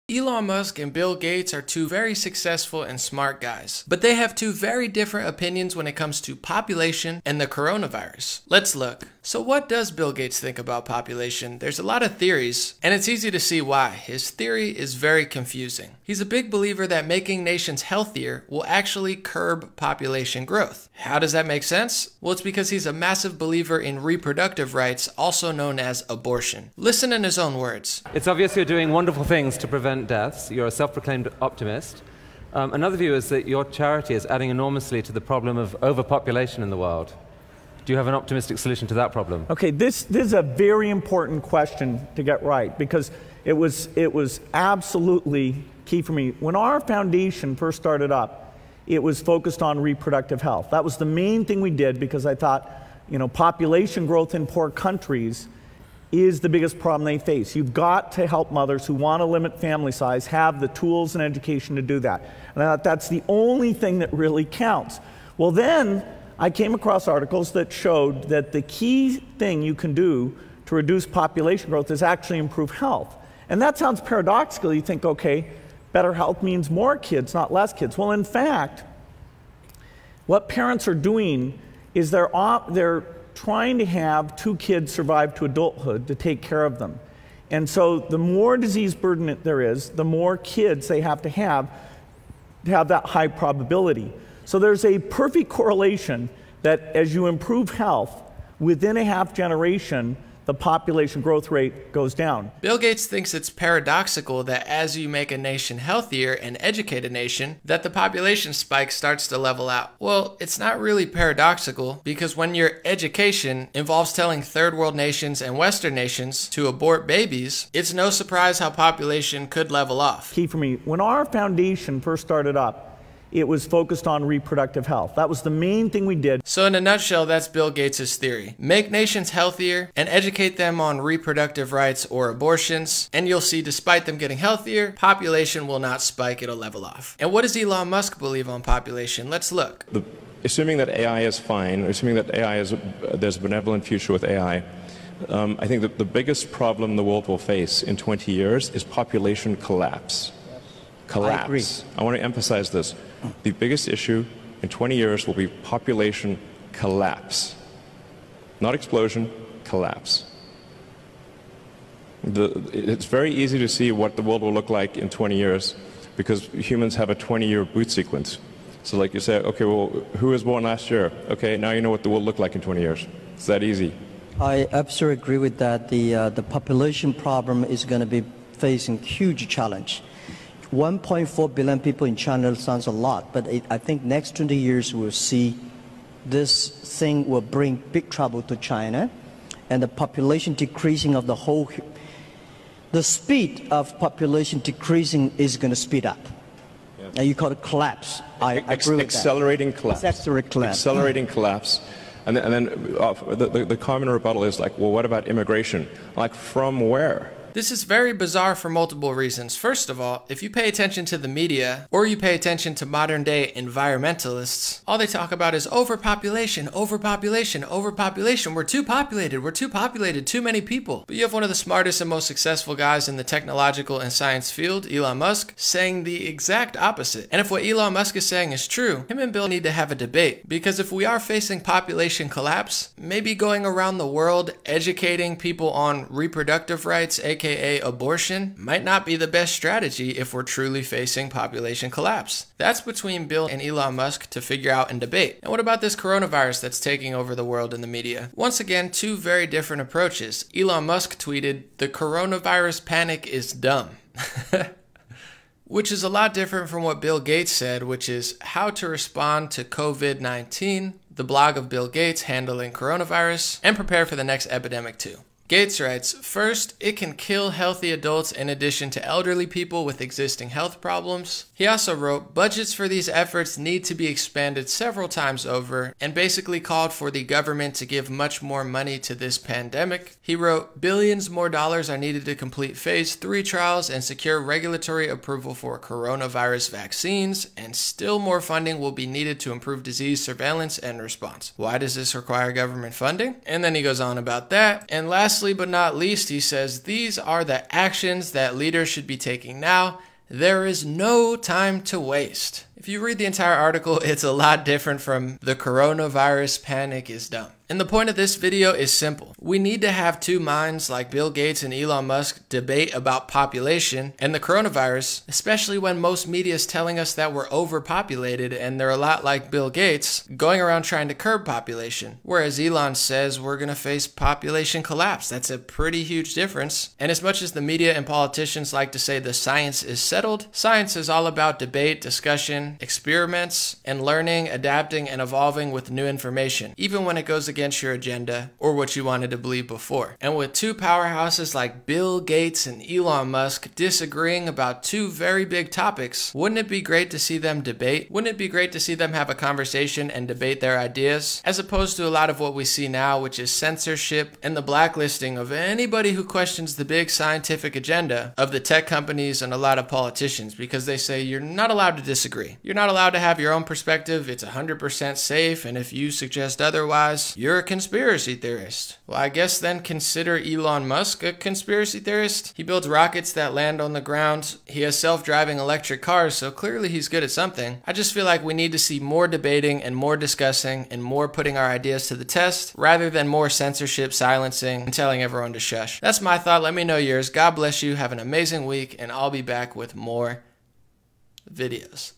Elon Musk and Bill Gates are two very successful and smart guys, but they have two very different opinions when it comes to population and the coronavirus. Let's look. So what does Bill Gates think about population? There's a lot of theories, and it's easy to see why. His theory is very confusing. He's a big believer that making nations healthier will actually curb population growth. How does that make sense? Well, it's because he's a massive believer in reproductive rights, also known as abortion. Listen in his own words. It's obvious you're doing wonderful things to prevent deaths. You're a self-proclaimed optimist. Another view is that your charity is adding enormously to the problem of overpopulation in the world. Do you have an optimistic solution to that problem? Okay, this is a very important question to get right, because it was absolutely key for me. When our foundation first started up, it was focused on reproductive health. That was the main thing we did, because I thought, population growth in poor countries is the biggest problem they face. You've got to help mothers who want to limit family size have the tools and education to do that. And I thought that's the only thing that really counts. Well, then I came across articles that showed that the key thing you can do to reduce population growth is actually improve health. And that sounds paradoxical. You think, okay, better health means more kids, not less kids. Well, in fact, what parents are doing is they're trying to have 2 kids survive to adulthood to take care of them. And so the more disease burden there is, the more kids they have to have that high probability. So there's a perfect correlation that as you improve health, within a half generation, the population growth rate goes down. Bill Gates thinks it's paradoxical that as you make a nation healthier and educate a nation, that the population spike starts to level out. Well, it's not really paradoxical, because when your education involves telling third world nations and Western nations to abort babies, it's no surprise how population could level off. Key for me, when our foundation first started up, it was focused on reproductive health. That was the main thing we did. So in a nutshell, that's Bill Gates' theory. Make nations healthier and educate them on reproductive rights or abortions, and you'll see despite them getting healthier, population will not spike, it'll level off. And what does Elon Musk believe on population? Let's look. Assuming that AI is fine, assuming that there's a benevolent future with AI, I think that the biggest problem the world will face in 20 years is population collapse. Collapse. I agree. I want to emphasize this. The biggest issue in 20 years will be population collapse. Not explosion, collapse. It's very easy to see what the world will look like in 20 years because humans have a 20-year boot sequence. So like you say, okay, well, who was born last year? Okay, now you know what the world will look like in 20 years. It's that easy. I absolutely agree with that. The population problem is going to be facing huge challenge. 1.4 billion people in China sounds a lot, but I think next 20 years we'll see this thing will bring big trouble to China, and the population decreasing of the speed of population decreasing is going to speed up. Yes. And you call it collapse. I agree with accelerating that. Collapse. Accelerating collapse. And then the common rebuttal is like, well, what about immigration? Like, from where? This is very bizarre for multiple reasons. First of all, if you pay attention to the media, or you pay attention to modern-day environmentalists, all they talk about is overpopulation, overpopulation, overpopulation. We're too populated, too many people. But you have one of the smartest and most successful guys in the technological and science field, Elon Musk, saying the exact opposite. And if what Elon Musk is saying is true, him and Bill need to have a debate. Because if we are facing population collapse, maybe going around the world educating people on reproductive rights, aka abortion, might not be the best strategy if we're truly facing population collapse. That's between Bill and Elon Musk to figure out and debate. And what about this coronavirus that's taking over the world in the media? Once again, two very different approaches. Elon Musk tweeted, "The coronavirus panic is dumb." Which is a lot different from what Bill Gates said, which is how to respond to COVID-19, the blog of Bill Gates handling coronavirus, and prepare for the next epidemic too. Gates writes, first, it can kill healthy adults in addition to elderly people with existing health problems. He also wrote, budgets for these efforts need to be expanded several times over, and basically called for the government to give much more money to this pandemic. He wrote, billions more dollars are needed to complete phase 3 trials and secure regulatory approval for coronavirus vaccines, and still more funding will be needed to improve disease surveillance and response. Why does this require government funding? And then he goes on about that. And last lastly but not least, he says, these are the actions that leaders should be taking now. There is no time to waste. If you read the entire article, it's a lot different from the coronavirus panic is dumb. And the point of this video is simple. We need to have two minds like Bill Gates and Elon Musk debate about population and the coronavirus, especially when most media is telling us that we're overpopulated and they're a lot like Bill Gates going around trying to curb population. Whereas Elon says we're going to face population collapse. That's a pretty huge difference. And as much as the media and politicians like to say the science is settled, science is all about debate, discussion, experiments, and learning, adapting, and evolving with new information, even when it goes against your agenda or what you wanted to believe before. And with two powerhouses like Bill Gates and Elon Musk disagreeing about two very big topics, wouldn't it be great to see them debate? Wouldn't it be great to see them have a conversation and debate their ideas, as opposed to a lot of what we see now, which is censorship and the blacklisting of anybody who questions the big scientific agenda of the tech companies and a lot of politicians, because they say you're not allowed to disagree. You're not allowed to have your own perspective. It's 100% safe, and if you suggest otherwise, you're a conspiracy theorist. Well, I guess then consider Elon Musk a conspiracy theorist. He builds rockets that land on the ground. He has self-driving electric cars, so clearly he's good at something. I just feel like we need to see more debating and more discussing and more putting our ideas to the test, rather than more censorship, silencing, and telling everyone to shush. That's my thought. Let me know yours. God bless you. Have an amazing week, and I'll be back with more videos.